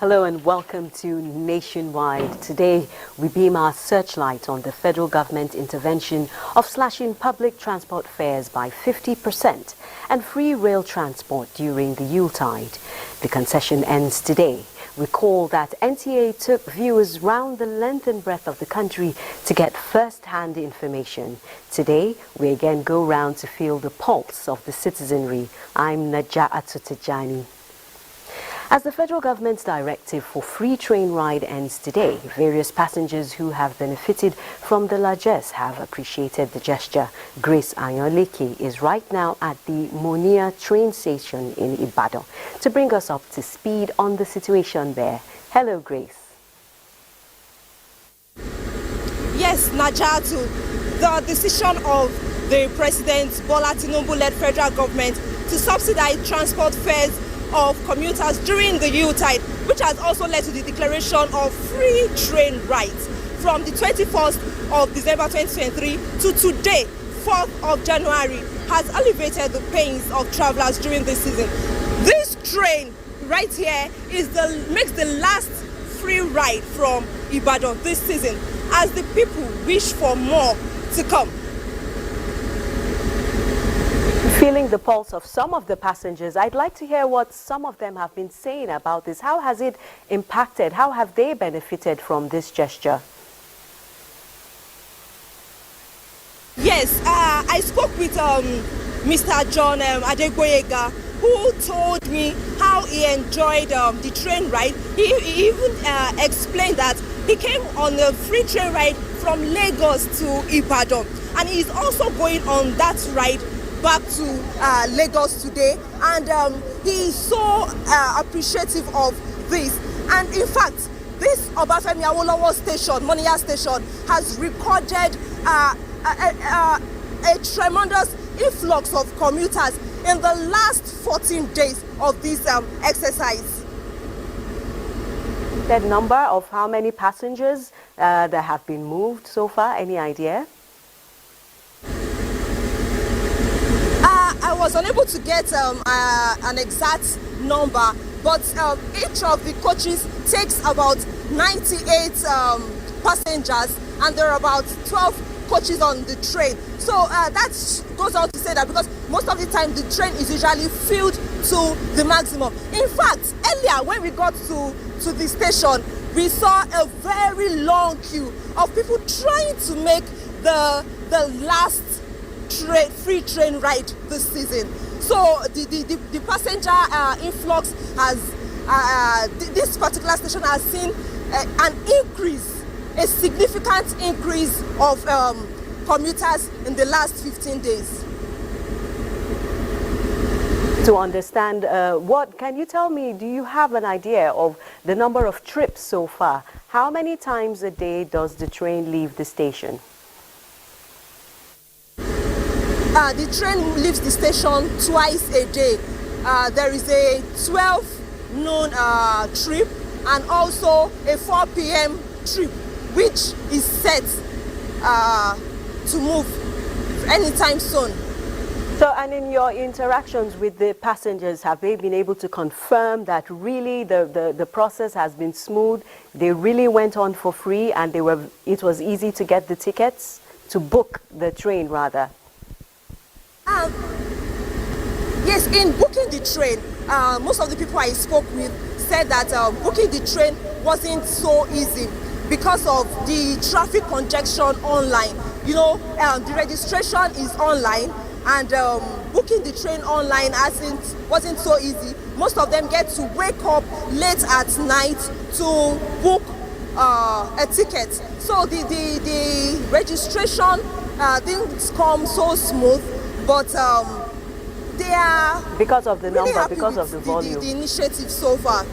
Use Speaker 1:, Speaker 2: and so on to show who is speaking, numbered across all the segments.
Speaker 1: Hello and welcome to Nationwide. Today, we beam our searchlight on the federal government intervention of slashing public transport fares by 50% and free rail transport during the Yuletide. The concession ends today. Recall that NTA took viewers round the length and breadth of the country to get first-hand information. Today, we again go round to feel the pulse of the citizenry. I'm Naja Atutejani. As the federal government's directive for free train ride ends today, various passengers who have benefited from the largesse have appreciated the gesture. Grace Ayoleke is right now at the Monia train station in Ibadan to bring us up to speed on the situation there. Hello, Grace.
Speaker 2: Yes, Najatu, the decision of the President Bola Tinubu-led federal government to subsidize transport fares of commuters during the Yuletide, which has also led to the declaration of free train rides from the 21st of December 2023 to today, 4th of January, has alleviated the pains of travelers during this season. This train right here makes the last free ride from Ibadan this season, as the people wish for more to come.
Speaker 1: Feeling the pulse of some of the passengers, I'd like to hear what some of them have been saying about this. How has it impacted? How have they benefited from this gesture?
Speaker 2: Yes, I spoke with Mr. John Adegboyega, who told me how he enjoyed the train ride. He even explained that he came on a free train ride from Lagos to Ibadan, and he's also going on that ride back to Lagos today, and he is so appreciative of this. And in fact, this Obafemi Awolowo station, Monia station, has recorded a tremendous influx of commuters in the last 14 days of this exercise.
Speaker 1: That number of how many passengers that have been moved so far, any idea?
Speaker 2: I was unable to get an exact number, but each of the coaches takes about 98 passengers, and there are about 12 coaches on the train. So that goes on to say that because most of the time the train is usually filled to the maximum. In fact, earlier when we got to the station, we saw a very long queue of people trying to make the last free train ride this season. So the passenger influx has this particular station has seen an increase, a significant increase of commuters in the last 15 days.
Speaker 1: To understand what can you tell me, do you have an idea of the number of trips so far? How many times a day does the train leave the station?
Speaker 2: The train leaves the station twice a day. There is a 12 noon trip and also a 4 p.m. trip, which is set to move anytime soon.
Speaker 1: So, and in your interactions with the passengers, have they been able to confirm that really the process has been smooth? They really went on for free, and it was easy to get the tickets, to book the train rather?
Speaker 2: Yes, in booking the train, most of the people I spoke with said that booking the train wasn't so easy because of the traffic congestion online. You know, the registration is online, and booking the train online wasn't so easy. Most of them get to wake up late at night to book a ticket. So the registration didn't come so smooth. But they are
Speaker 1: because of the
Speaker 2: really
Speaker 1: number, because of the volume.
Speaker 2: The initiative so far.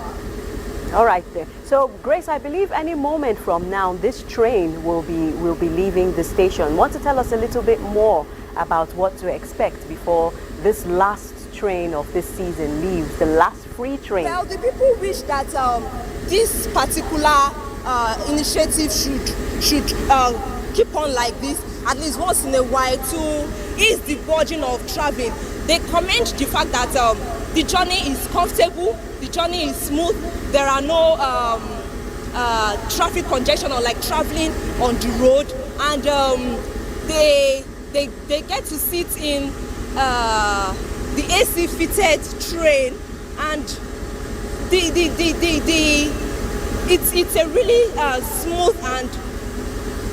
Speaker 1: All right, then. So, Grace, I believe any moment from now, this train will be leaving the station. Want to tell us a little bit more about what to expect before this last train of this season leaves, the last free train?
Speaker 2: Well, the people wish that this particular initiative should keep on like this, at least once in a while, to ease the burden of traveling. they commend the fact that the journey is comfortable, the journey is smooth, there are no traffic congestion or like traveling on the road, and they get to sit in the AC fitted train, and it's a really smooth and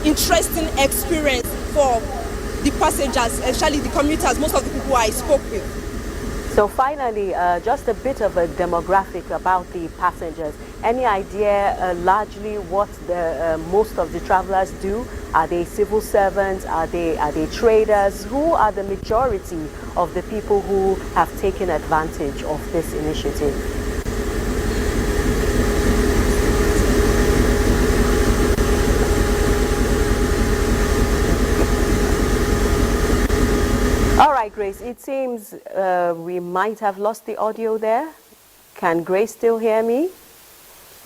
Speaker 2: interesting experience for the passengers, especially the commuters, most of the people I spoke with.
Speaker 1: So finally, just a bit of a demographic about the passengers. Any idea largely what the most of the travelers do? Are they civil servants? Are they traders? Who are the majority of the people who have taken advantage of this initiative? All right, Grace, it seems we might have lost the audio there. Can Grace still hear me?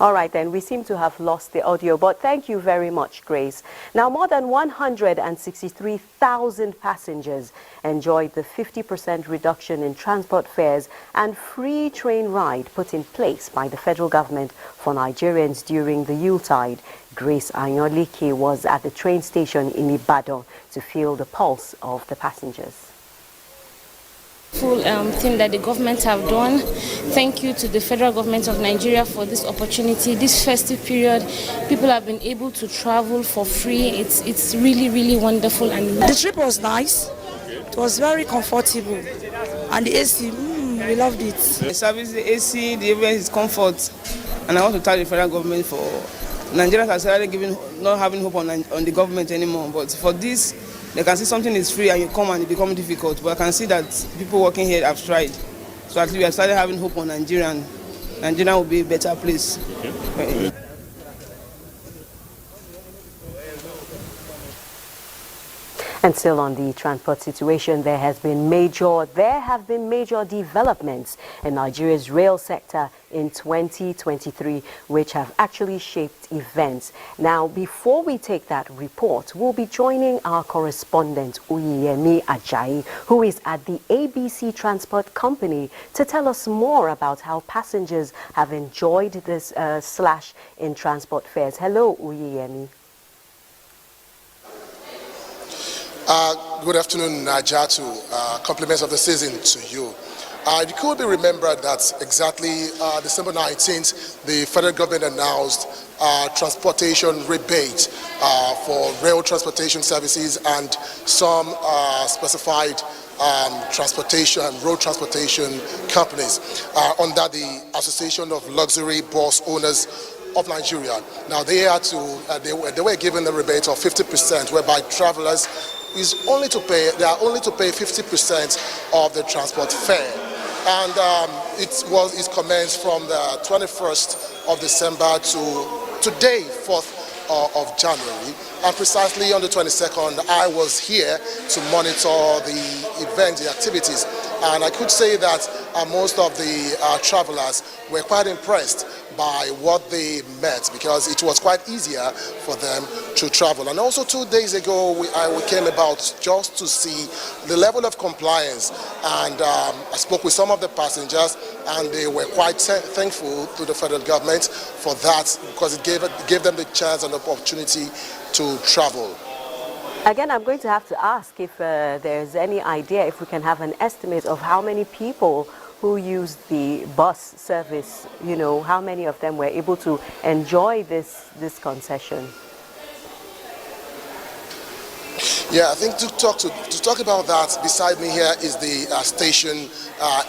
Speaker 1: All right, then, we seem to have lost the audio, but thank you very much, Grace. Now, more than 163,000 passengers enjoyed the 50% reduction in transport fares and free train ride put in place by the federal government for Nigerians during the Yuletide. Grace Anyolike was at the train station in Ibadan to feel the pulse of the passengers.
Speaker 3: Thing that the government have done. Thank you to the federal government of Nigeria for this opportunity. This festive period, people have been able to travel for free. It's really, really wonderful. And
Speaker 4: the trip was nice. It was very comfortable, and the AC, we loved it.
Speaker 5: The service, the AC, the event is comfort, and I want to thank the federal government for Nigerians are started not having hope on the government anymore. But for this, they can see something is free and you come and it becomes difficult. But I can see that people working here have tried. So at least we have started having hope on Nigeria. Nigeria will be a better place. Okay.
Speaker 1: And still on the transport situation, there have been major developments in Nigeria's rail sector in 2023, which have actually shaped events. Now, before we take that report, we'll be joining our correspondent, Uyeyemi Ajayi, who is at the ABC Transport Company, to tell us more about how passengers have enjoyed this slash in transport fares. Hello, Uyeyemi.
Speaker 6: Good afternoon, Najatu. Compliments of the season to you. It could be remembered that exactly December 19th, the federal government announced transportation rebate for rail transportation services and some specified transportation and road transportation companies under the Association of Luxury Bus Owners of Nigeria. Now they were given a rebate of 50%, whereby travelers they are only to pay 50% of the transport fare, and it commenced from the 21st of December to today, 4th of January, and precisely on the 22nd I was here to monitor the event, the activities, and I could say that most of the travelers were quite impressed by what they met, because it was quite easier for them to travel. And also 2 days ago we came about just to see the level of compliance, and I spoke with some of the passengers and they were quite thankful to the federal government for that, because it gave them the chance and opportunity to travel.
Speaker 1: Again, I'm going to have to ask if there's any idea, if we can have an estimate of how many people who used the bus service, how many of them were able to enjoy this concession?
Speaker 6: Yeah, I think to talk about that, beside me here is the station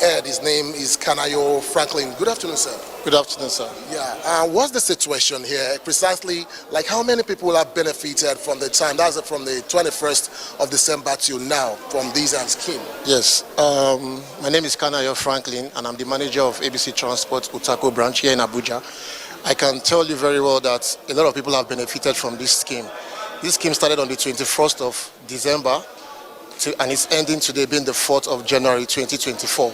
Speaker 6: head. His name is Kanayo Franklin. Good afternoon, sir.
Speaker 7: Good afternoon, sir.
Speaker 6: Yeah, what's the situation here? Precisely, like how many people have benefited from the time, that's from the 21st of December till now, from this scheme?
Speaker 7: Yes, my name is Kanayo Franklin, and I'm the manager of ABC Transport Utako branch here in Abuja. I can tell you very well that a lot of people have benefited from this scheme. This scheme started on the 21st of December and it's ending today being the 4th of January 2024.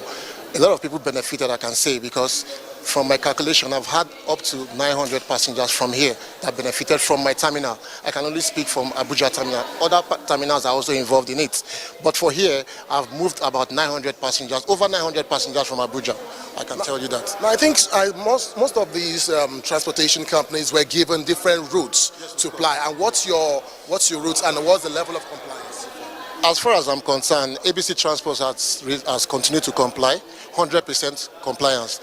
Speaker 7: A lot of people benefited, I can say, because From my calculation, I've had up to 900 passengers from here that benefited from my terminal. I can only speak from Abuja terminal. Other terminals are also involved in it. But for here, I've moved about 900 passengers, over 900 passengers from Abuja. I can tell you that.
Speaker 6: Now, I think most of these transportation companies were given different routes to ply. And what's your route and what's the level of compliance?
Speaker 7: As far as I'm concerned, ABC Transport has continued to comply, 100% compliance.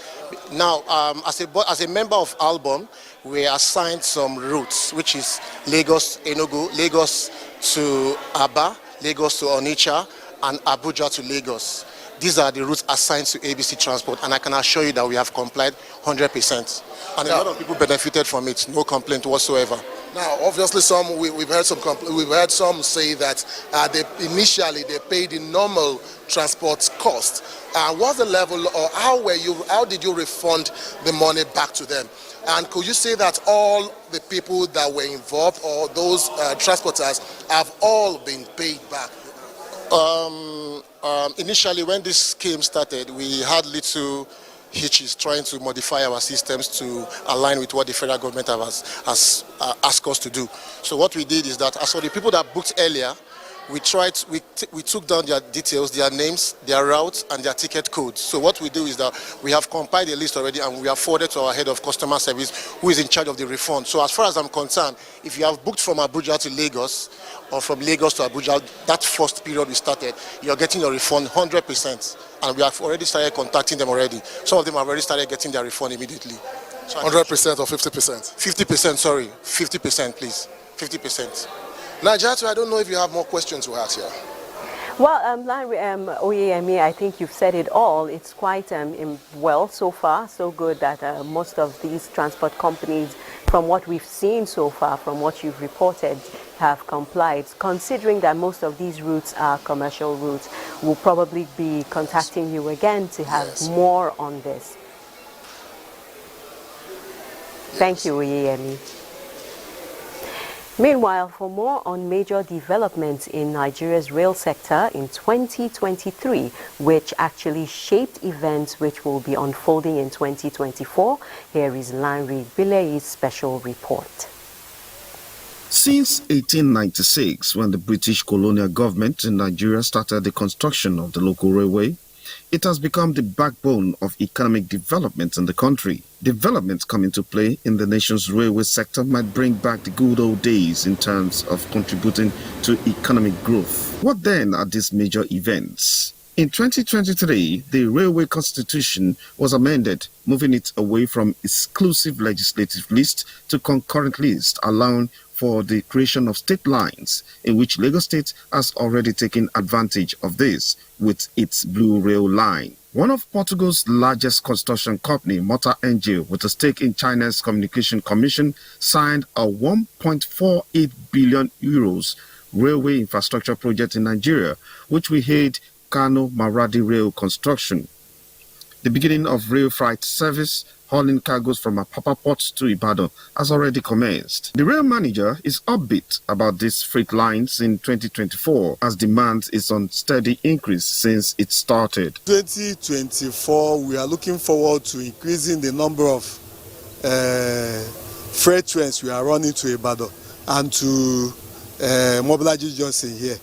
Speaker 7: Now, as a member of Albon, we assigned some routes, which is Lagos, Enugu, Lagos to Aba, Lagos to Onitsha, and Abuja to Lagos. These are the routes assigned to ABC Transport, and I can assure you that we have complied 100%. And a lot of people benefited from it, no complaint whatsoever.
Speaker 6: Now, obviously, we've heard some say that initially they paid the normal transport cost. What's the level, or how did you refund the money back to them? And could you say that all the people that were involved, or those transporters, have all been paid back?
Speaker 7: Initially, when this scheme started, we had little hitches trying to modify our systems to align with what the federal government has asked us to do. So what we did is that, as for the people that booked earlier, we took down their details, their names, their routes, and their ticket codes. So what we do is that we have compiled a list already, and we have forwarded to our head of customer service, who is in charge of the refund. So as far as I'm concerned, if you have booked from Abuja to Lagos, or from Lagos to Abuja, that first period we started, you're getting your refund 100%. And we have already started contacting them already. Some of them have already started getting their refund immediately. So
Speaker 6: 100% or 50%?
Speaker 7: 50%, sorry. 50%, please. 50%.
Speaker 6: Najatu, I don't know if you have more questions to ask here.
Speaker 1: Well, Oyeyemi, I think you've said it all. It's quite well so far, so good that most of these transport companies, from what we've seen so far, from what you've reported, have complied. Considering that most of these routes are commercial routes, we'll probably be contacting you again to have more on this. Thank you, Oyeyemi. Meanwhile, for more on major developments in Nigeria's rail sector in 2023, which actually shaped events which will be unfolding in 2024, here is Lanre Bileyi's special report.
Speaker 8: Since 1896, when the British colonial government in Nigeria started the construction of the local railway, it has become the backbone of economic development in the country. Developments come into play in the nation's railway sector might bring back the good old days in terms of contributing to economic growth. What then are these major events? In 2023, the Railway Constitution was amended, moving it away from exclusive legislative list to concurrent list, allowing for the creation of state lines, in which Lagos State has already taken advantage of this with its Blue Rail line. One of Portugal's largest construction company, Mota Engil, with a stake in China's Communication Commission, signed a 1.48 billion euros railway infrastructure project in Nigeria, which will aid Kano-Maradi rail construction. The beginning of rail freight service hauling cargoes from Apapa Port to Ibadan has already commenced. The rail manager is upbeat about these freight lines in 2024 as demand is on steady increase since it started.
Speaker 9: 2024, we are looking forward to increasing the number of freight trains we are running to Ibadan and to Mobolaji Johnson here.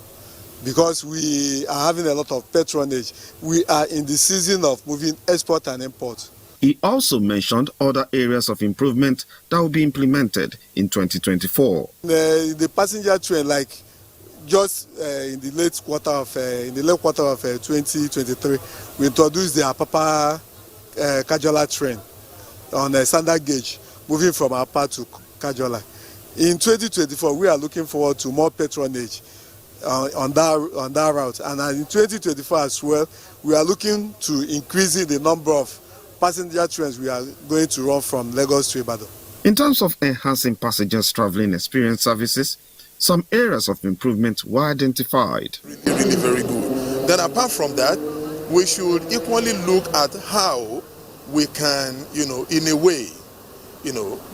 Speaker 9: Because we are having a lot of patronage. We are in the season of moving export and import.
Speaker 8: He also mentioned other areas of improvement that will be implemented in 2024.
Speaker 9: The passenger train, like just in the late quarter of 2023, we introduced the Apapa Kajola train on a standard gauge, moving from Apapa to Kajola. In 2024, we are looking forward to more patronage on that route, and in 2024 as well, we are looking to increasing the number of passenger trains we are going to run from Lagos to Ibadan.
Speaker 8: In terms of enhancing passengers' traveling experience services, some areas of improvement were identified.
Speaker 10: Really very good. Then apart from that, we should equally look at how we can, in a way,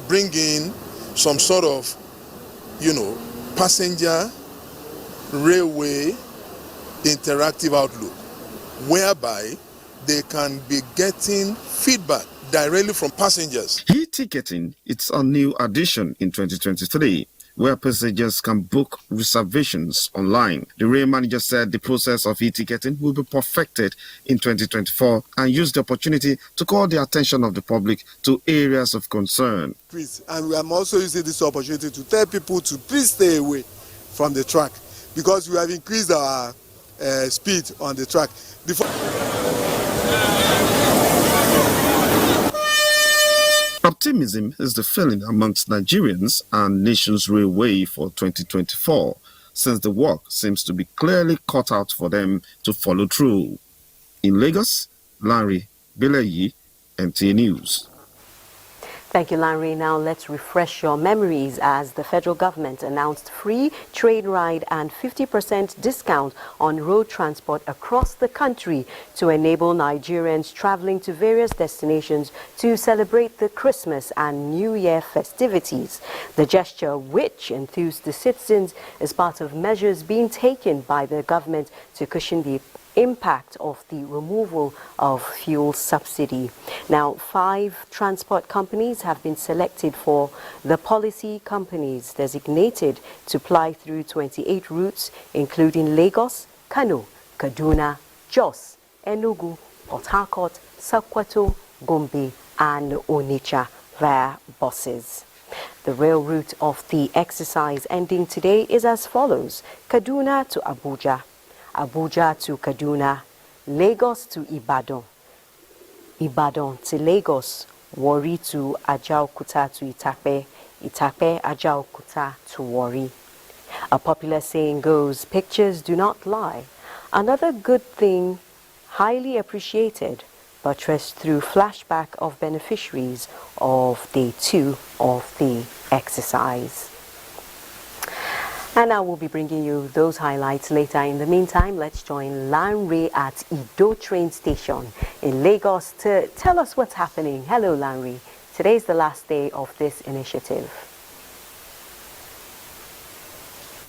Speaker 10: bring in some sort of, passenger railway interactive outlook, whereby they can be getting feedback directly from passengers.
Speaker 8: E-ticketing, it's a new addition in 2023, where passengers can book reservations online. The rail manager said the process of e-ticketing will be perfected in 2024 and use the opportunity to call the attention of the public to areas of concern.
Speaker 9: And we are also using this opportunity to tell people to please stay away from the track, because we have increased our speed on the track.
Speaker 8: Optimism is the feeling amongst Nigerians and nation's railway for 2024, since the work seems to be clearly cut out for them to follow through. In Lagos, Larry Bileyi, NTA News.
Speaker 1: Thank you, Larry. Now let's refresh your memories as the federal government announced free train ride and 50% discount on road transport across the country to enable Nigerians traveling to various destinations to celebrate the Christmas and New Year festivities. The gesture, which enthused the citizens, is part of measures being taken by the government to cushion the impact of the removal of fuel subsidy. Now, 5 transport companies have been selected for the policy companies designated to ply through 28 routes, including Lagos, Kano, Kaduna, Jos, Enugu, Port Harcourt, Sokoto, Gombe, and Onitsha via buses. The rail route of the exercise ending today is as follows: Kaduna to Abuja, Abuja to Kaduna, Lagos to Ibadan, Ibadan to Lagos, Warri to Ajaokuta to Itape, Itape Ajaokuta to Warri. A popular saying goes, pictures do not lie. Another good thing, highly appreciated, buttressed through flashback of beneficiaries of Day 2 of the exercise. And I will be bringing you those highlights later. In the meantime, let's join Lanre at Ido train station in Lagos to tell us what's happening. Hello, Lanre. Today is the last day of this initiative.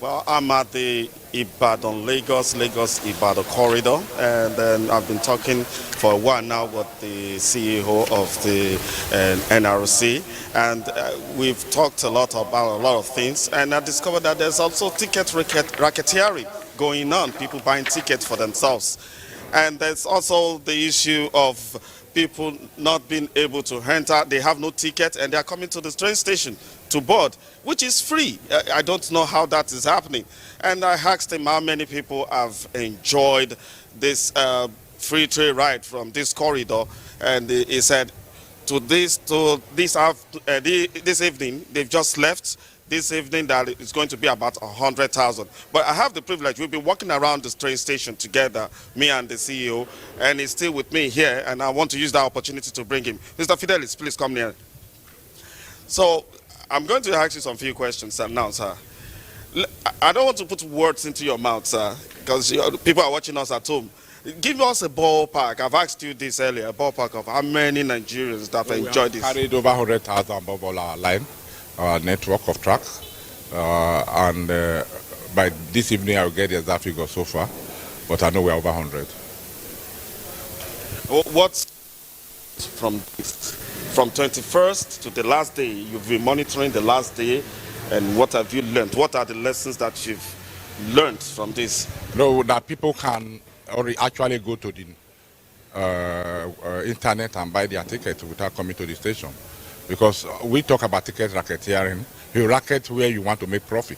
Speaker 11: Well, I'm at the Lagos-Ibadan corridor, and then I've been talking for a while now with the CEO of the NRC, and we've talked a lot about a lot of things, and I discovered that there's also ticket racketeering going on, people buying tickets for themselves. And there's also the issue of people not being able to enter. They have no ticket and they're coming to the train station to board, which is free. I don't know how that is happening. And I asked him how many people have enjoyed this free train ride from this corridor, and he said this evening they've just left. This evening that it's going to be about 100,000. But I have the privilege, we've been walking around this train station together, me and the CEO, and he's still with me here, and I want to use that opportunity to bring him. Mr. Fidelis, please come here. So I'm going to ask you some few questions now, sir. I don't want to put words into your mouth, sir, because people are watching us at home. Give us a ballpark. I've asked you this earlier, a ballpark of how many Nigerians that have enjoyed this.
Speaker 12: We carried over 100,000 above all our line. Our network of tracks, and by this evening I will get the exact figure so far, but I know we are over 100.
Speaker 11: What's from 21st to the last day? You've been monitoring the last day, and what have you learned? What are the lessons that you've learned from this?
Speaker 12: No, that people can actually go to the internet and buy their tickets without coming to the station. Because we talk about ticket racketeering, you racket where you want to make profit.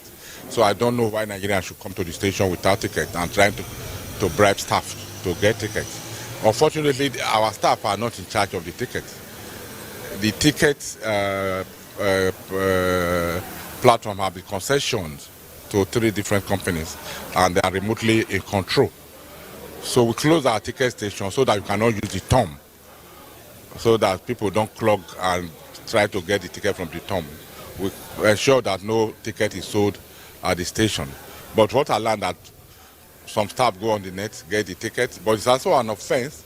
Speaker 12: So I don't know why Nigerians should come to the station without tickets and trying to bribe staff to get tickets. Unfortunately, our staff are not in charge of the tickets. The ticket platform have been concessioned to 3 different companies, and they are remotely in control. So we close our ticket station so that you cannot use the thumb, so that people don't clog and try to get the ticket from the thumb. We ensure that no ticket is sold at the station. But what I learned that some staff go on the net, get the ticket, but it's also an offense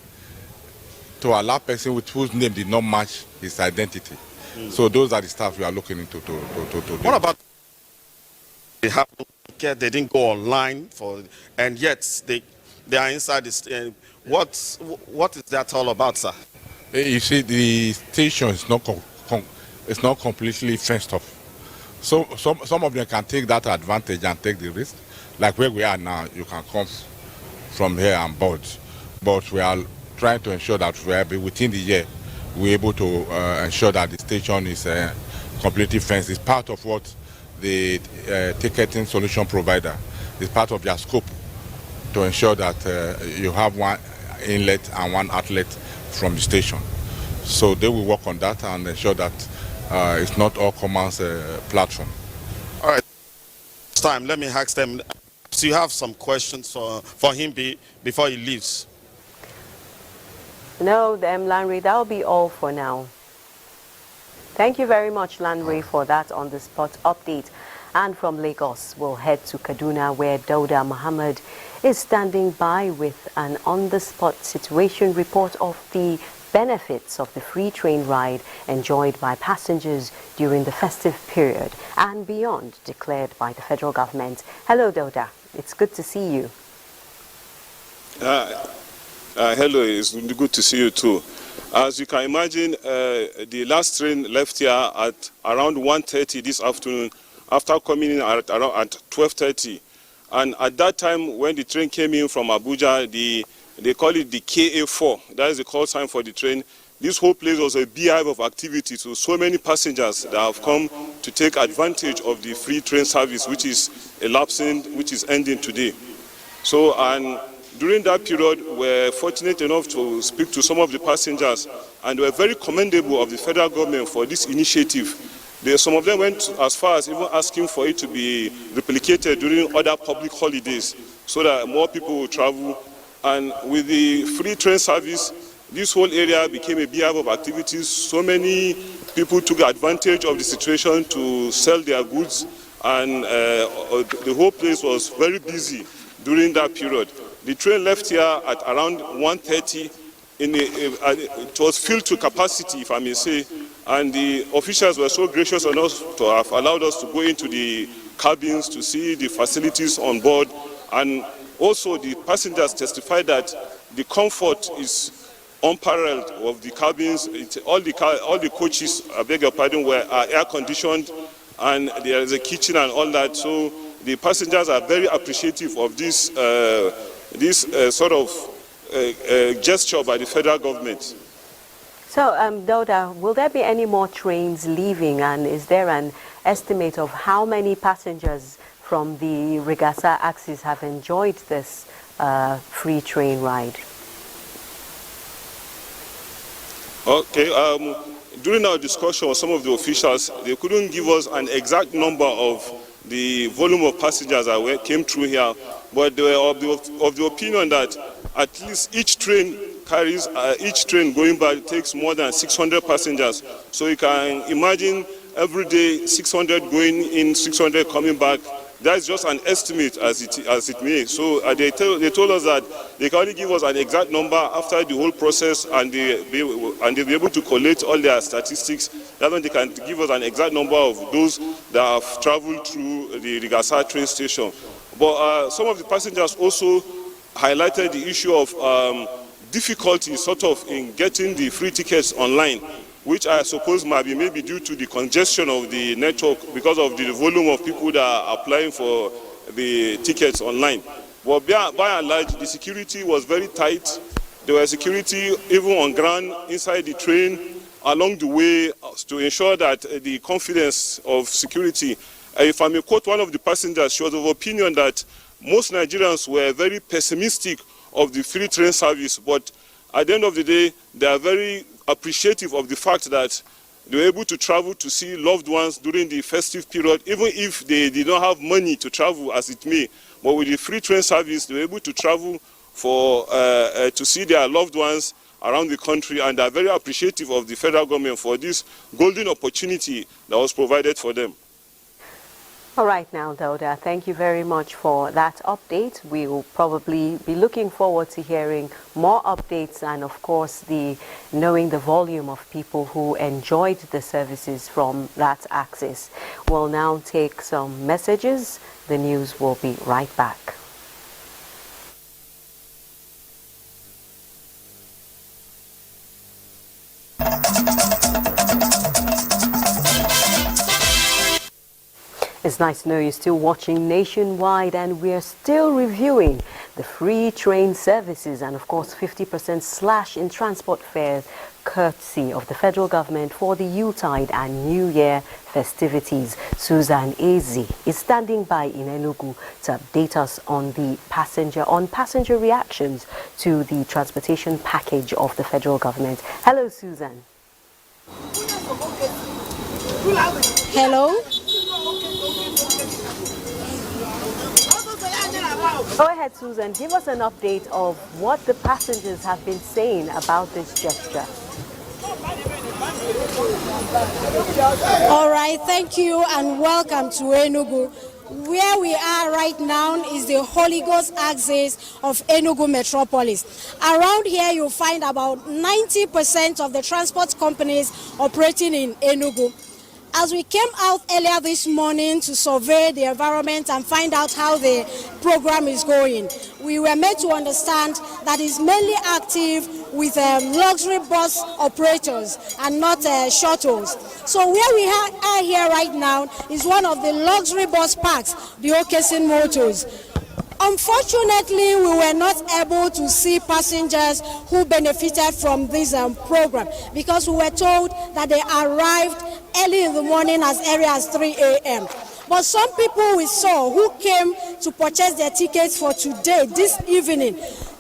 Speaker 12: to allow person with whose name did not match his identity. So those are the staff we are looking into to
Speaker 11: What about they have no ticket, they didn't go online and yet they are inside this. What is that all about, sir?
Speaker 12: You see, the station is not it's not completely fenced off. So some of them can take that advantage and take the risk. Like where we are now, you can come from here and board. But we are trying to ensure that we are within the year, we're able to ensure that the station is completely fenced. It's part of what the ticketing solution provider is part of their scope to ensure that you have one inlet and one outlet from the station. So they will work on that and ensure that it's not all commons platform.
Speaker 11: All right. This time, let me ask them. Do you have some questions for him before he leaves?
Speaker 1: No, Lanre, that'll be all for now. Thank you very much, Lanre, for that on-the-spot update. And from Lagos, we'll head to Kaduna, where Dauda Muhammad is standing by with an on-the-spot situation report of the benefits of the free train ride enjoyed by passengers during the festive period and beyond declared by the federal government. Hello, Dauda. It's good to see you.
Speaker 13: Hello, it's good to see you too. As you can imagine, the last train left here at around 1:30 this afternoon after coming in at 12:30. And at that time, when the train came in from Abuja, they call it the KA4. That is the call sign for the train. This whole place was a beehive of activity. So many passengers that have come to take advantage of the free train service, which is elapsing, which is ending today. So, and during that period, we're fortunate enough to speak to some of the passengers, and we're very commendable of the federal government for this initiative. Some of them went as far as even asking for it to be replicated during other public holidays so that more people will travel. And with the free train service, this whole area became a beehive of activities. So many people took advantage of the situation to sell their goods, and the whole place was very busy during that period. The train left here at around 1:30. It was filled to capacity, if I may say, and the officials were so gracious enough to have allowed us to go into the cabins to see the facilities on board, and also the passengers testified that the comfort is unparalleled of the cabins. All the coaches, I beg your pardon, are air conditioned, and there is a kitchen and all that. So the passengers are very appreciative of this sort of gesture by the federal government.
Speaker 1: So, Dauda, will there be any more trains leaving, and is there an estimate of how many passengers from the Rigasa axis have enjoyed this free train ride?
Speaker 13: Okay, during our discussion with some of the officials, they couldn't give us an exact number of the volume of passengers that came through here, but they were of the opinion that at least each train going by takes more than 600 passengers. So you can imagine every day 600 going in, 600 coming back. That's just an estimate as it may. So they told us that they can only give us an exact number after the whole process, and they'll be able to collate all their statistics. That's when they can give us an exact number of those that have traveled through the Rigasa train station. But some of the passengers also highlighted the issue of difficulty sort of in getting the free tickets online, which I suppose might be maybe due to the congestion of the network because of the volume of people that are applying for the tickets online. But by and large, the security was very tight. There was security even on ground, inside the train, along the way, to ensure that the confidence of security. If I may quote one of the passengers, she was of opinion that most Nigerians were very pessimistic of the free train service, but at the end of the day, they are very appreciative of the fact that they were able to travel to see loved ones during the festive period, even if they did not have money to travel as it may. But with the free train service, they were able to travel to see their loved ones around the country, and they are very appreciative of the federal government for this golden opportunity that was provided for them.
Speaker 1: All right now, Dauda, thank you very much for that update. We will probably be looking forward to hearing more updates and, of course, knowing the volume of people who enjoyed the services from that axis. We'll now take some messages. The news will be right back. It's nice to know you're still watching Nationwide, and we're still reviewing the free train services and, of course, 50% slash in transport fares courtesy of the federal government for the Yuletide and New Year festivities. Susan Ezi is standing by in Enugu to update us on the passenger reactions to the transportation package of the federal government. Hello, Susan.
Speaker 14: Hello.
Speaker 1: Go ahead, Susan. Give us an update of what the passengers have been saying about this gesture.
Speaker 14: All right, thank you and welcome to Enugu. Where we are right now is the Holy Ghost axis of Enugu Metropolis. Around here you'll find about 90% of the transport companies operating in Enugu. As we came out earlier this morning to survey the environment and find out how the program is going, we were made to understand that it's mainly active with luxury bus operators and not shuttles. So where we are here right now is one of the luxury bus parks, the Okesin Motors. Unfortunately, we were not able to see passengers who benefited from this program because we were told that they arrived early in the morning, as early as 3 a.m. But some people we saw who came to purchase their tickets for today, this evening,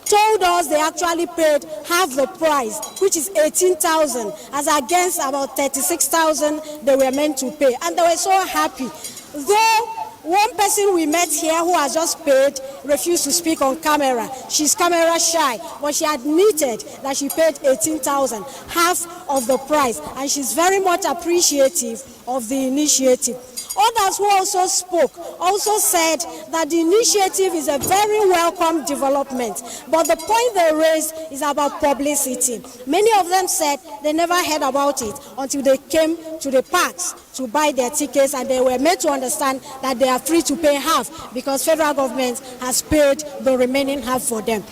Speaker 14: told us they actually paid half the price, which is 18,000, as against about 36,000 they were meant to pay. And they were so happy. Though one person we met here who has just paid refused to speak on camera. She's camera shy, but she admitted that she paid 18,000, half of the price, and she's very much appreciative of the initiative. Others who also spoke also said that the initiative is a very welcome development, but the point they raised is about publicity. Many of them said they never heard about it until they came to the parks to buy their tickets, and they were made to understand that they are free to pay half because federal government has paid the remaining half for them.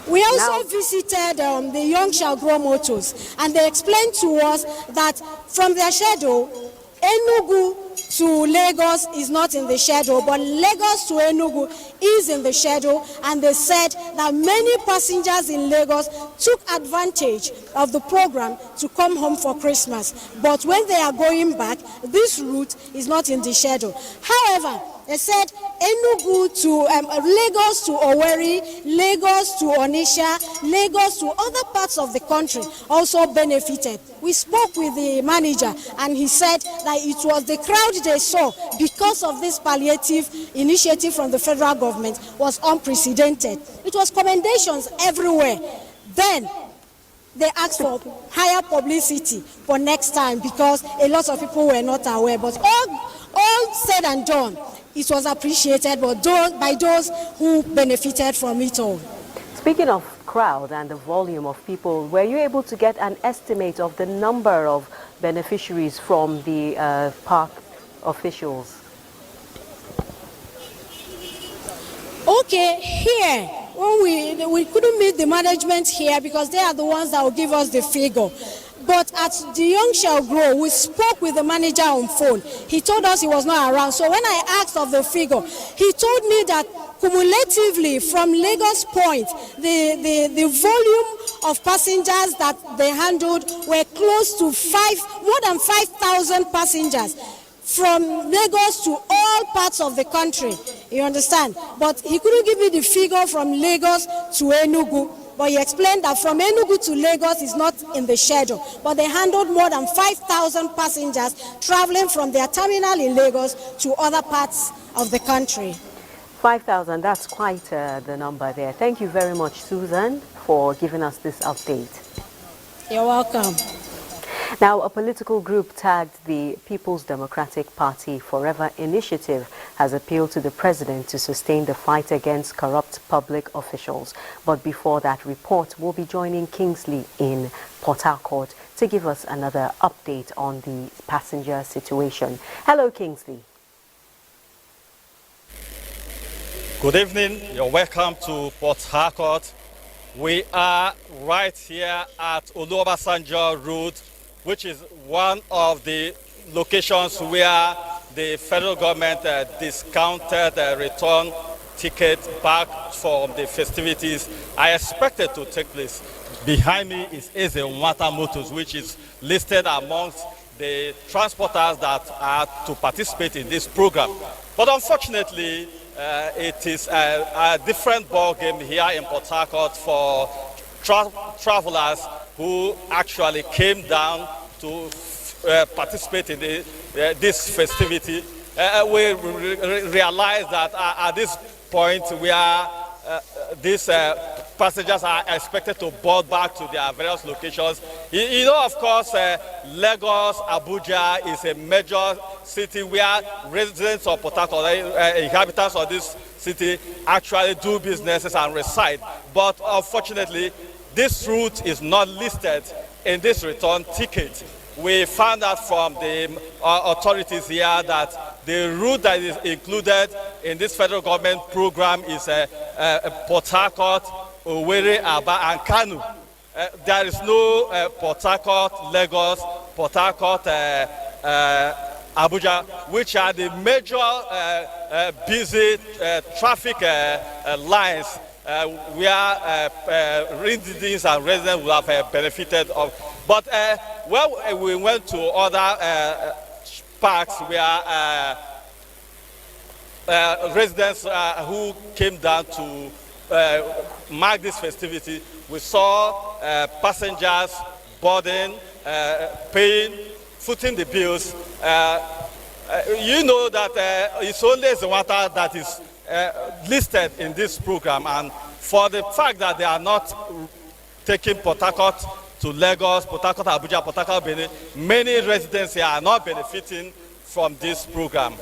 Speaker 14: We also visited the Young Shall Grow Motors, and they explained to us that from their schedule, Enugu to Lagos is not in the schedule, but Lagos to Enugu is in the schedule, and they said that many passengers in Lagos took advantage of the program to come home for Christmas. But when they are going back, this route is not in the schedule. However, they said Enugu to Lagos to Owerri, Lagos to Onitsha, Lagos to other parts of the country also benefited. We spoke with the manager, and he said that it was the crowd they saw because of this palliative initiative from the federal government was unprecedented. It was commendations everywhere. Then they asked for higher publicity for next time because a lot of people were not aware. But all said and done, it was appreciated by those who benefited from it all.
Speaker 1: Speaking of crowd and the volume of people, were you able to get an estimate of the number of beneficiaries from the park officials?
Speaker 14: Okay, here, when we couldn't meet the management here because they are the ones that will give us the figure. But at the Young Shall Grow, we spoke with the manager on phone. He told us he was not around. So when I asked of the figure, he told me that cumulatively from Lagos Point, the volume of passengers that they handled were close to more than 5,000 passengers from Lagos to all parts of the country. You understand? But he couldn't give me the figure from Lagos to Enugu. But he explained that from Enugu to Lagos is not in the schedule. But they handled more than 5,000 passengers traveling from their terminal in Lagos to other parts of the country.
Speaker 1: 5,000, that's quite the number there. Thank you very much, Susan, for giving us this update.
Speaker 14: You're welcome.
Speaker 1: Now, a political group tagged the People's Democratic Party Forever Initiative has appealed to the president to sustain the fight against corrupt public officials. But before that report, we'll be joining Kingsley in Port Harcourt to give us another update on the passenger situation. Hello, Kingsley.
Speaker 15: Good evening. You're welcome to Port Harcourt. We are right here at Oluobasanjo Road, which is one of the locations where the federal government discounted return ticket back from the festivities are expected to take place. Behind me is Ezenwata Motors, which is listed amongst the transporters that are to participate in this program. But unfortunately, it is a different ball game here in Port Harcourt for travelers who actually came down to participate in this festivity. We realize that at this point these passengers are expected to board back to their various locations. You know, of course, Lagos, Abuja is a major city where residents of Port Harcourt, inhabitants of this city, actually do businesses and reside. But unfortunately, this route is not listed in this return ticket. We found out from the authorities here that the route that is included in this federal government program is Port Harcourt, Owerri, Aba, and Kano. There is no Port Harcourt, Lagos, Port Harcourt, Abuja, which are the major busy traffic lines where residents and residents will have benefited of. But well, we went to other parks where residents who came down to mark this festivity, we saw passengers boarding, paying, footing the bills. You know that it's only Zawata that is listed in this program, and for the fact that they are not taking Port Harcourt to Lagos, Port Harcourt, Abuja, Port Harcourt, Benin, many residents here are not benefiting from this program.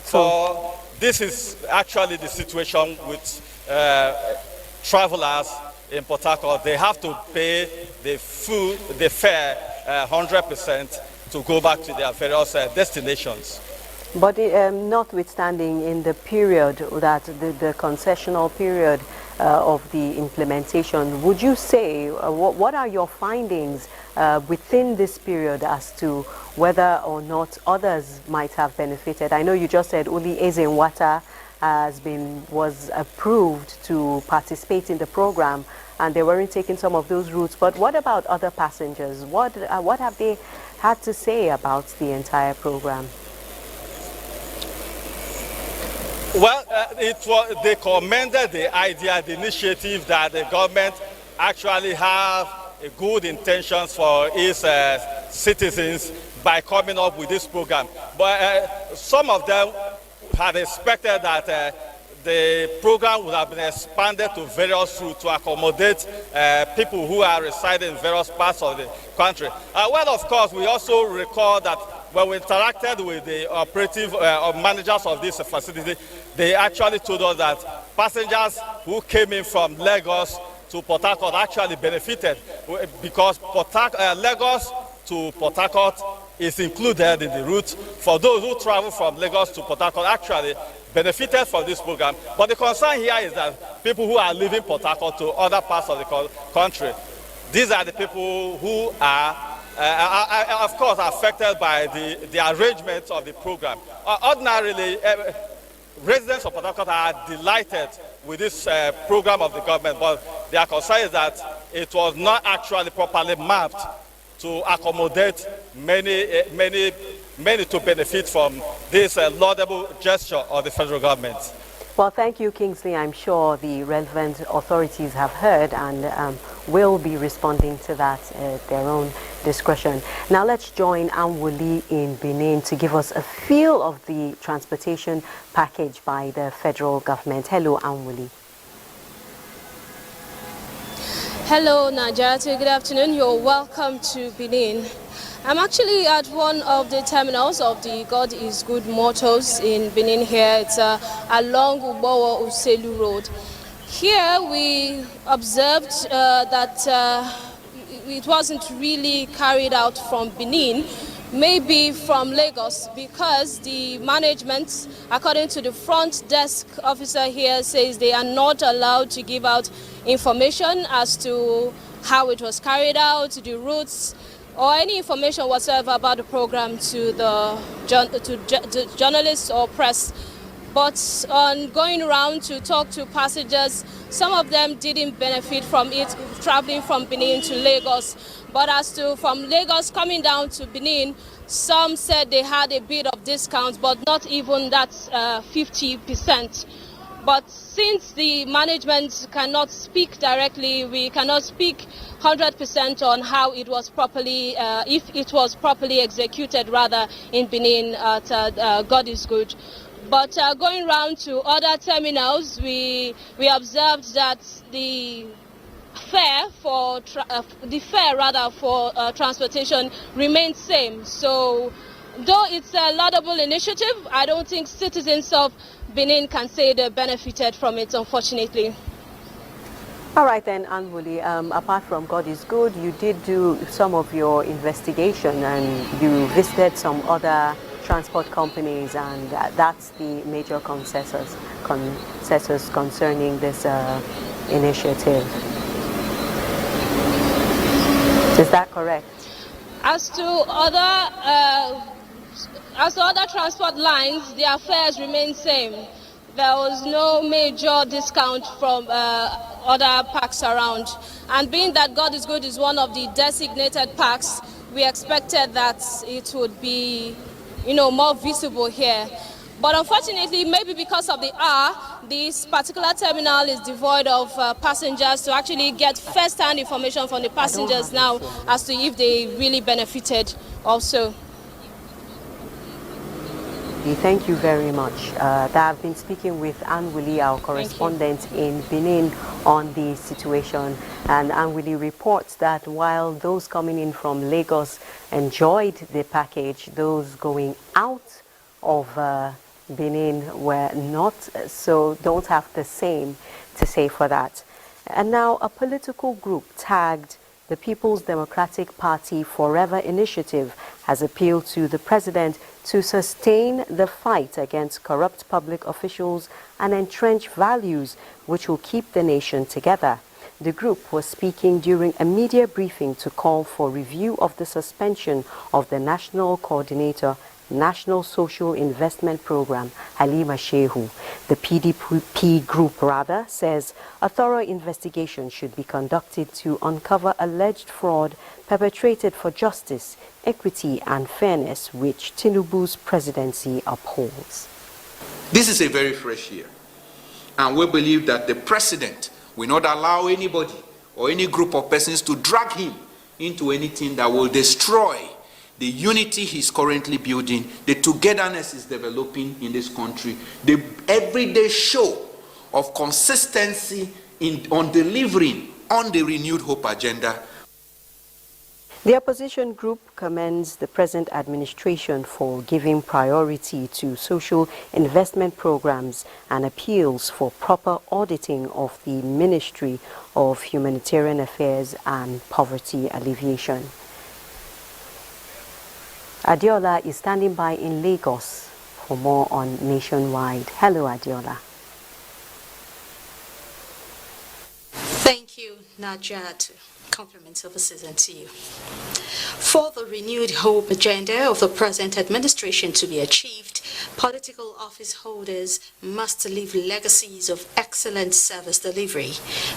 Speaker 15: So this is actually the situation with travelers in Port Harcourt. They have to pay the fare 100% to go back to their various destinations.
Speaker 1: But notwithstanding, in the period that the concessional period of the implementation, would you say what are your findings within this period as to whether or not others might have benefited? I know you just said only Ezenwata was approved to participate in the program, and they weren't taking some of those routes. But what about other passengers? What have they had to say about the entire program?
Speaker 15: Well, they commended the idea, the initiative that the government actually have good intentions for its citizens by coming up with this program. But some of them had expected that the program would have been expanded to various routes to accommodate people who are residing in various parts of the country. Well, of course, we also recall that when we interacted with the operative managers of this facility, they actually told us that passengers who came in from Lagos to Port Harcourt actually benefited because Lagos to Port Harcourt is included in the route. For those who travel from Lagos to Port Harcourt actually benefited from this program. But the concern here is that people who are leaving Port Harcourt to other parts of the country, these are the people who are of course affected by the arrangements of the program. Ordinarily, residents of Port Harcourt are delighted with this program of the government, but their concern is that it was not actually properly mapped to accommodate many to benefit from this laudable gesture of the federal government.
Speaker 1: Well, thank you, Kingsley. I'm sure the relevant authorities have heard and will be responding to that at their own discretion. Now let's join Anwuli in Benin to give us a feel of the transportation package by the federal government. Hello, Anwuli.
Speaker 16: Hello, Nigeria. Good afternoon. You're welcome to Benin. I'm actually at one of the terminals of the God is Good motors in Benin here. It's along Ubowo Uselu Road. Here we observed that it wasn't really carried out from Benin, maybe from Lagos, because the management, according to the front desk officer here, says they are not allowed to give out information as to how it was carried out, the routes. or any information whatsoever about the program to the journalists or press. But on going around to talk to passengers, some of them didn't benefit from it, traveling from Benin to Lagos. But as to from Lagos coming down to Benin, some said they had a bit of discount, but not even that 50%. But since the management cannot speak directly, we cannot speak 100% on how it was properly, if it was properly executed rather in Benin at God is Good. But going round to other terminals, we observed that the fare for transportation remains same. So though it's a laudable initiative, I don't think citizens of Benin can say they benefited from it, unfortunately.
Speaker 1: All right then, Anwuli, apart from God is Good, you did do some of your investigation and you visited some other transport companies, and that's the major consensus concerning this initiative. Is that correct?
Speaker 16: As to other transport lines, their fares remain same. There was no major discount from other parks around. And being that God is Good is one of the designated parks, we expected that it would be, more visible here. But unfortunately, maybe because of the hour, this particular terminal is devoid of passengers to actually get first-hand information from the passengers now as to if they really benefited also.
Speaker 1: Thank you very much. I've been speaking with Anwuli, our correspondent in Benin, on the situation. And Anwuli reports that while those coming in from Lagos enjoyed the package, those going out of Benin were not, so don't have the same to say for that. And now a political group tagged the People's Democratic Party Forever Initiative has appealed to the president to sustain the fight against corrupt public officials and entrench values which will keep the nation together. The group was speaking during a media briefing to call for review of the suspension of the National Coordinator National Social Investment Program, Halima Shehu. The PDP group says a thorough investigation should be conducted to uncover alleged fraud perpetrated for justice, equity and fairness which Tinubu's presidency upholds.
Speaker 17: This is a very fresh year, and we believe that the president will not allow anybody or any group of persons to drag him into anything that will destroy the unity he's currently building, the togetherness is developing in this country, the everyday show of consistency on delivering on the renewed hope agenda.
Speaker 1: The opposition group commends the present administration for giving priority to social investment programs and appeals for proper auditing of the Ministry of Humanitarian Affairs and Poverty Alleviation. Adiola is standing by in Lagos for more on Nationwide. Hello, Adiola.
Speaker 18: Thank you, Najat. Compliments of a season to you. For the renewed hope agenda of the present administration to be achieved, political office holders must leave legacies of excellent service delivery.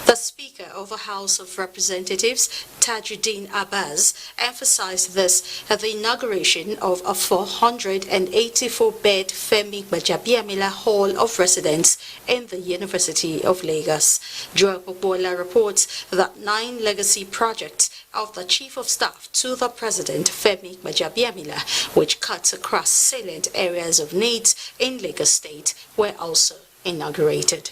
Speaker 18: The Speaker of the House of Representatives, Tajuddin Abbas, emphasized this at the inauguration of a 484-bed Femi Gbajabiamila Hall of Residence in the University of Lagos. Joel Popola reports that 9 legacy projects of the Chief of Staff to the President, Femi Gbajabiamila, which cuts across salient areas of needs in Lagos State, were also inaugurated.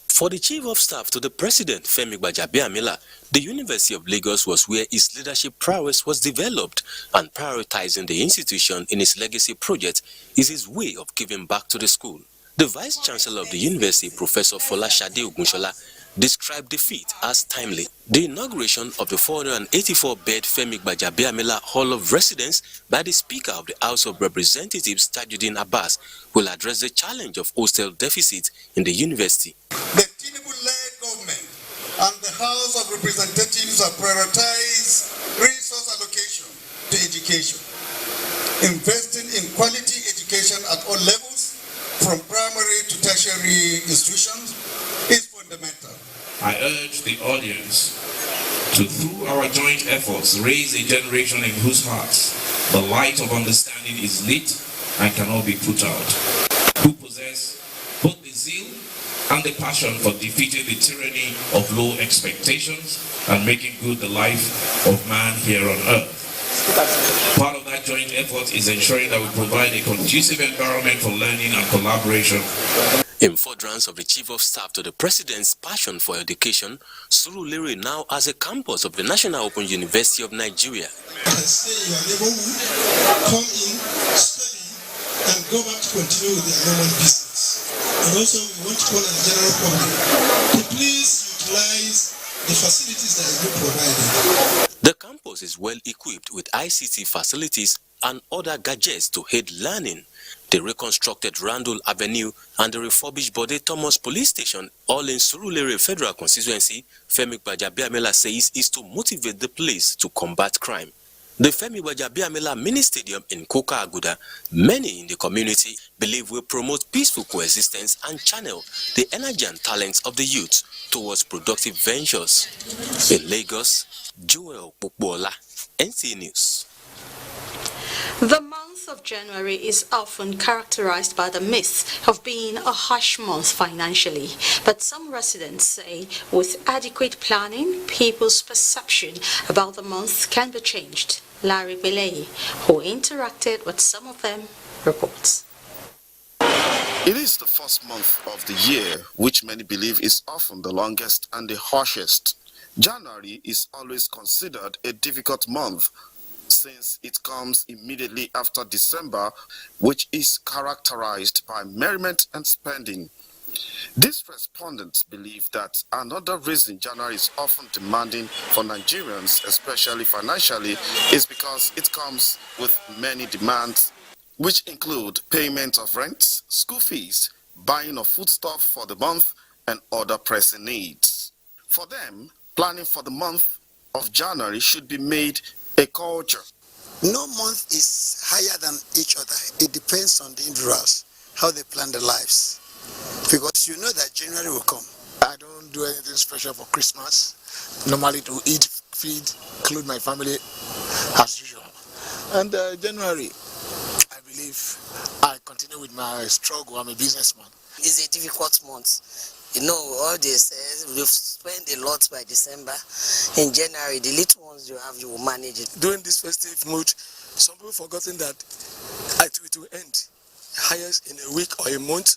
Speaker 19: For the Chief of Staff to the President, Femi Gbajabiamila, the University of Lagos was where his leadership prowess was developed, and prioritizing the institution in his legacy project is his way of giving back to the school. The Vice Chancellor of the University, Professor Folashade Ogunshola, described the feat as timely. The inauguration of the 484-bed Femi Gbajabiamila Hall of Residence by the Speaker of the House of Representatives, Tajuddin Abbas, will address the challenge of hostel deficit in the university.
Speaker 20: The Tinubu-led government and the House of Representatives have prioritized resource allocation education. Investing in quality education at all levels, from primary to tertiary institutions, is fundamental.
Speaker 21: I urge the audience to, through our joint efforts, raise a generation in whose hearts the light of understanding is lit and cannot be put out, who possess both the zeal and the passion for defeating the tyranny of low expectations and making good the life of man here on earth. Part of that joint effort is ensuring that we provide a conducive environment for learning and collaboration.
Speaker 19: In furtherance of the Chief of Staff to the President's passion for education, Surulere now has a campus of the National Open University of Nigeria.
Speaker 20: Stay in your neighborhood, come in, study, and go back to continue with their normal business. And also, we want to call on the general public to please utilize the facilities that are provided.
Speaker 19: The campus is well equipped with ICT facilities and other gadgets to aid learning. The reconstructed Randall Avenue and the refurbished Bode Thomas Police Station, all in Surulere Federal Constituency, Femi Gbajabiamila says is to motivate the police to combat crime. The Femi Gbajabiamila Mini Stadium in Koka Aguda, many in the community believe will promote peaceful coexistence and channel the energy and talents of the youth towards productive ventures. In Lagos, Joel Pukbola, NTA News.
Speaker 18: The month of January is often characterized by the myth of being a harsh month financially, but some residents say with adequate planning, people's perception about the month can be changed. Larry Belay, who interacted with some of them, reports.
Speaker 8: It is the first month of the year, which many believe is often the longest and the harshest. January is always considered a difficult month, since it comes immediately after December, which is characterized by merriment and spending. These respondents believe that another reason January is often demanding for Nigerians, especially financially, is because it comes with many demands, which include payment of rent, school fees, buying of foodstuff for the month, and other pressing needs. For them, planning for the month of January should be made a culture.
Speaker 20: No month is higher than each other. It depends on the individuals, how they plan their lives. Because you know that January will come. I don't do anything special for Christmas. Normally to eat, feed, clothe my family as usual. And January, I believe I continue with my struggle. I'm a businessman.
Speaker 22: It's a difficult month. You know, all they say, we've spent a lot by December. In January, the little ones you have, you will manage it.
Speaker 20: During this festive mood, some people forgotten that it will end highest in a week or a month.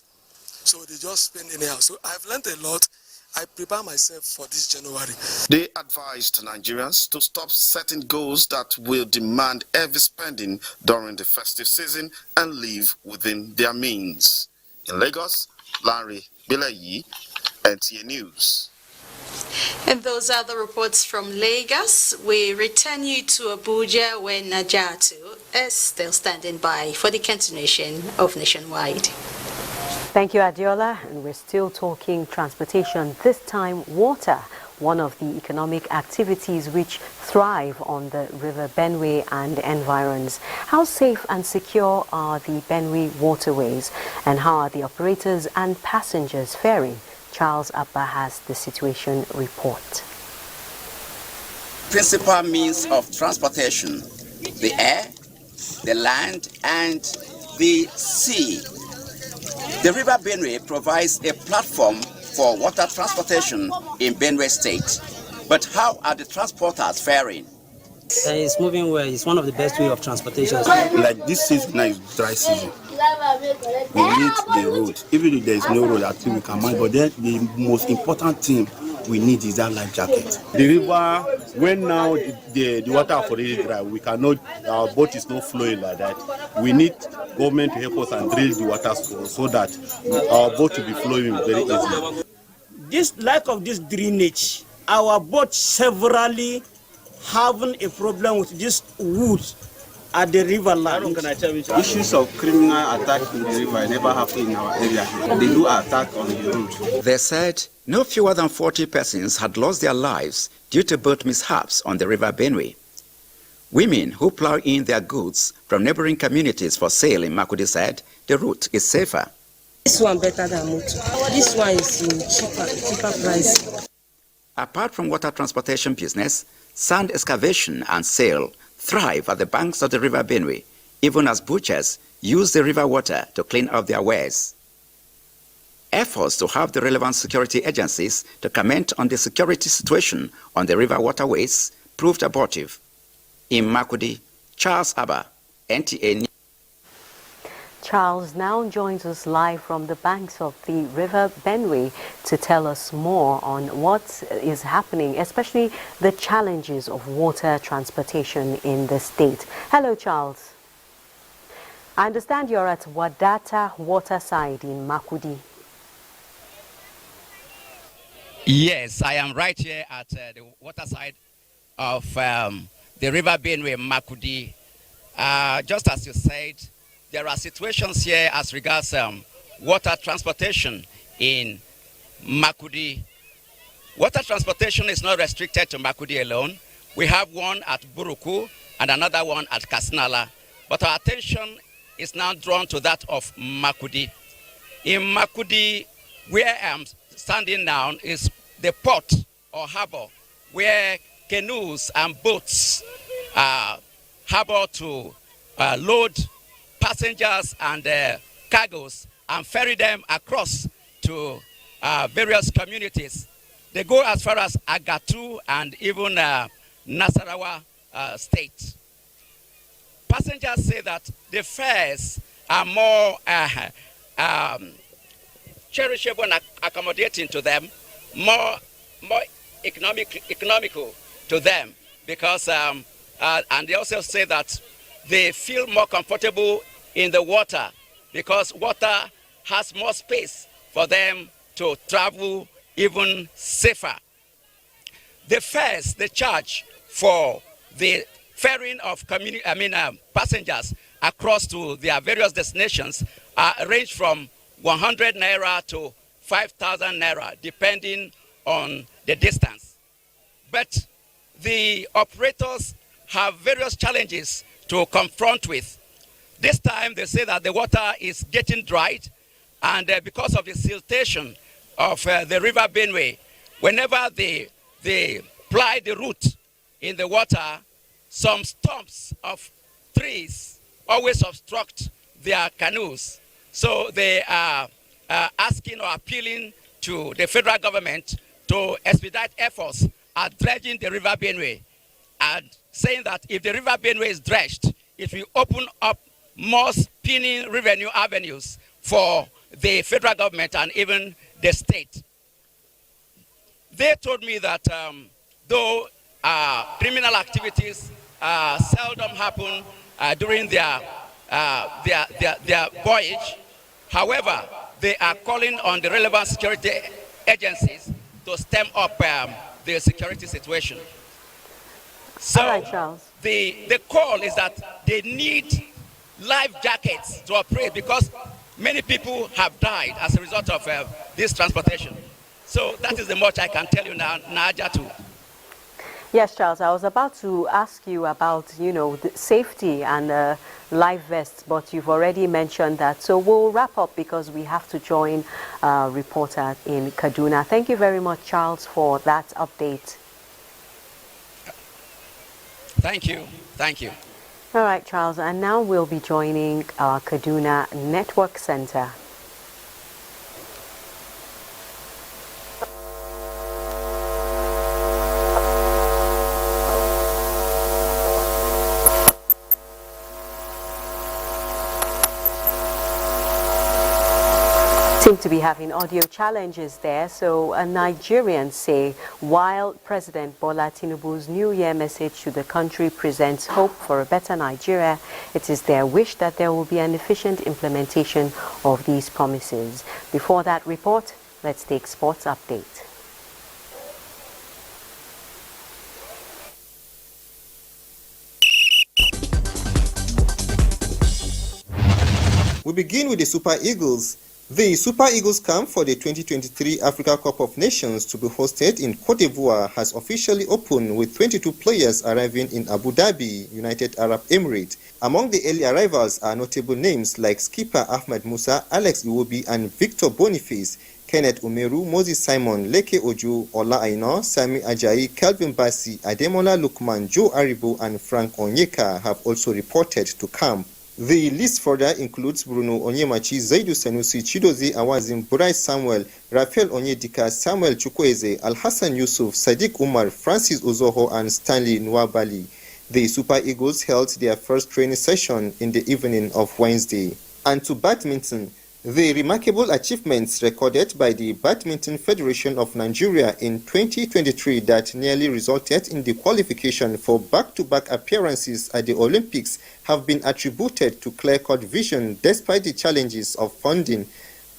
Speaker 20: So they just spend anyhow. So I've learned a lot. I prepare myself for this January.
Speaker 8: They advised Nigerians to stop setting goals that will demand heavy spending during the festive season and live within their means. In Lagos, Larry Bilayi, NTA News.
Speaker 18: And those are the reports from Lagos. We return you to Abuja, where Najatu is still standing by for the continuation of Nationwide.
Speaker 1: Thank you, Adiola. And we're still talking transportation, this time water, one of the economic activities which thrive on the River Benue and environs. How safe and secure are the Benue waterways, and how are the operators and passengers faring? Charles Abba has the situation report.
Speaker 23: Principal means of transportation: the air, the land, and the sea. The River Benue provides a platform for water transportation in Benue State. But how are the transporters faring?
Speaker 24: It's moving well. It's one of the best way of transportation.
Speaker 25: Like this season now is dry season. We need the road. Even if there is no road, I think we can manage. But then the most important thing we need is that life jacket. The river, when now the water are already dry, we cannot, our boat is not flowing like that. We need government to help us and drill the water so that our boat will be flowing very easily.
Speaker 24: This lack of this drainage, our boat severally having a problem with this wood at the river land.
Speaker 25: Issues of criminal attack in the river never happen in our area. They do attack on the road.
Speaker 23: They said no fewer than 40 persons had lost their lives due to boat mishaps on the River Benue. Women who plow in their goods from neighboring communities for sale in Makudi said the route is safer.
Speaker 2: This one better than motor. This one is cheaper price.
Speaker 23: Apart from water transportation business, sand excavation and sale thrive at the banks of the River Benue, even as butchers use the river water to clean up their wares. Efforts to have the relevant security agencies to comment on the security situation on the river waterways proved abortive. In Makudi, Charles Abba, NTA.
Speaker 1: Charles now joins us live from the banks of the River Benue to tell us more on what is happening, especially the challenges of water transportation in the state. Hello, Charles. I understand you're at Wadata Waterside in Makudi.
Speaker 3: Yes, I am right here at the waterside of the River Benue, Makudi. Just as you said, there are situations here as regards water transportation in Makudi. Water transportation is not restricted to Makudi alone. We have one at Buruku and another one at Kasnala. But our attention is now drawn to that of Makudi. In Makudi, where I'm standing now is the port or harbor where canoes and boats harbor to load passengers and cargoes and ferry them across to various communities. They go as far as Agatu and even Nasarawa state. Passengers say that the fares are more cherishable and accommodating to them, more economical to them, because and they also say that they feel more comfortable in the water because water has more space for them to travel even safer. The fares they charge for the ferrying of passengers across to their various destinations range from 100 naira to 5,000 naira, depending on the distance. But the operators have various challenges to confront with. This time they say that the water is getting dried, and because of the siltation of the River Benue, whenever they ply the route in the water, some stumps of trees always obstruct their canoes. So they are asking or appealing to the federal government to expedite efforts at dredging the River Benue, and saying that if the River Benue is dredged, it will open up more spinning revenue avenues for the federal government and even the state. They told me that though criminal activities seldom happen during their voyage, however, they are calling on the relevant security agencies to stem up the security situation. So
Speaker 1: all right, Charles.
Speaker 3: The call is that they need life jackets to operate because many people have died as a result of this transportation. So that is the much I can tell you now, Najatu.
Speaker 1: Yes, Charles, I was about to ask you about, the safety and life vests, but you've already mentioned that. So we'll wrap up because we have to join a reporter in Kaduna. Thank you very much, Charles, for that update.
Speaker 3: Thank you. Thank you.
Speaker 1: All right, Charles, and now we'll be joining our Kaduna Network Center. Seem to be having audio challenges there. So Nigerians say while President Bola Tinubu's New Year message to the country presents hope for a better Nigeria, it is their wish that there will be an efficient implementation of these promises. Before that report, let's take sports update.
Speaker 4: We begin with the Super Eagles. The Super Eagles camp for the 2023 Africa Cup of Nations to be hosted in Cote d'Ivoire has officially opened, with 22 players arriving in Abu Dhabi, United Arab Emirates. Among the early arrivals are notable names like skipper Ahmed Musa, Alex Iwobi and Victor Boniface. Kenneth Umeru, Moses Simon, Leke Ojo, Ola Aina, Sami Ajayi, Kelvin Bassi, Ademola Lukman, Joe Aribo and Frank Onyeka have also reported to camp. The list further includes Bruno Onyemachi, Zaidu Sanusi, Chidozie Awazim, Burai Samuel, Rafael Onyedika, Samuel Chukwueze, Al-Hassan Yusuf, Sadiq Umar, Francis Uzoho and Stanley Nwabali. The Super Eagles held their first training session in the evening of Wednesday. And to badminton, the remarkable achievements recorded by the Badminton Federation of Nigeria in 2023 that nearly resulted in the qualification for back-to-back appearances at the Olympics have been attributed to clear-cut vision despite the challenges of funding.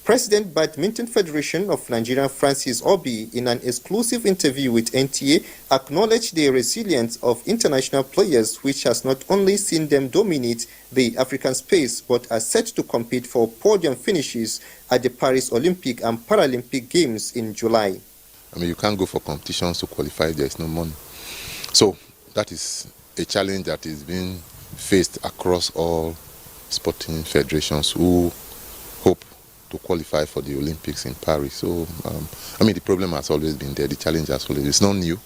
Speaker 4: President Badminton Federation of Nigeria Francis Obi, in an exclusive interview with NTA, acknowledged the resilience of international players, which has not only seen them dominate the African space but are set to compete for podium finishes at the Paris Olympic and Paralympic Games in July.
Speaker 12: I mean, you can't go for competitions to qualify if there is no money. So that is a challenge that is being faced across all sporting federations who hope to qualify for the Olympics in Paris. So, I mean, the problem has always been there. The challenge has always been. It's not new.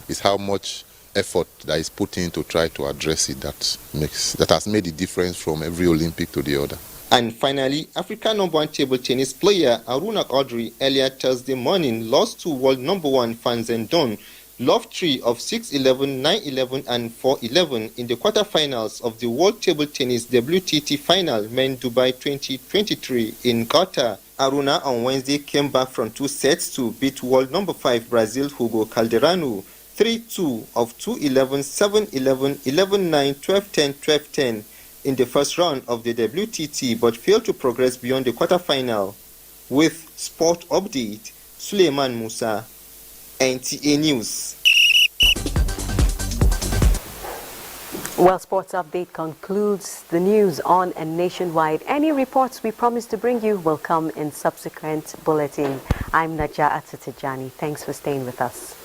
Speaker 12: It's how much effort that is put in to try to address it that has made the difference from every Olympic to the other.
Speaker 4: And finally, African #1 table tennis player Aruna Audrey earlier Thursday morning lost to world #1 Fan Zhendong Love 3 of 6-11, 9-11 and 4-11 in the quarterfinals of the World Table Tennis WTT Final Men Dubai 2023 in Qatar. Aruna on Wednesday came back from 2 sets to beat world #5 Brazil Hugo Calderano 3-2 of 2-11, 7-11, 11-9, 12-10, 12-10 in the first round of the WTT, but failed to progress beyond the quarterfinal. With Sport Update, Suleiman Musa, NTA News.
Speaker 1: Well, Sports Update concludes the news on and nationwide. Any reports we promise to bring you will come in subsequent bulletin. I'm Najaa Atitijani. Thanks for staying with us.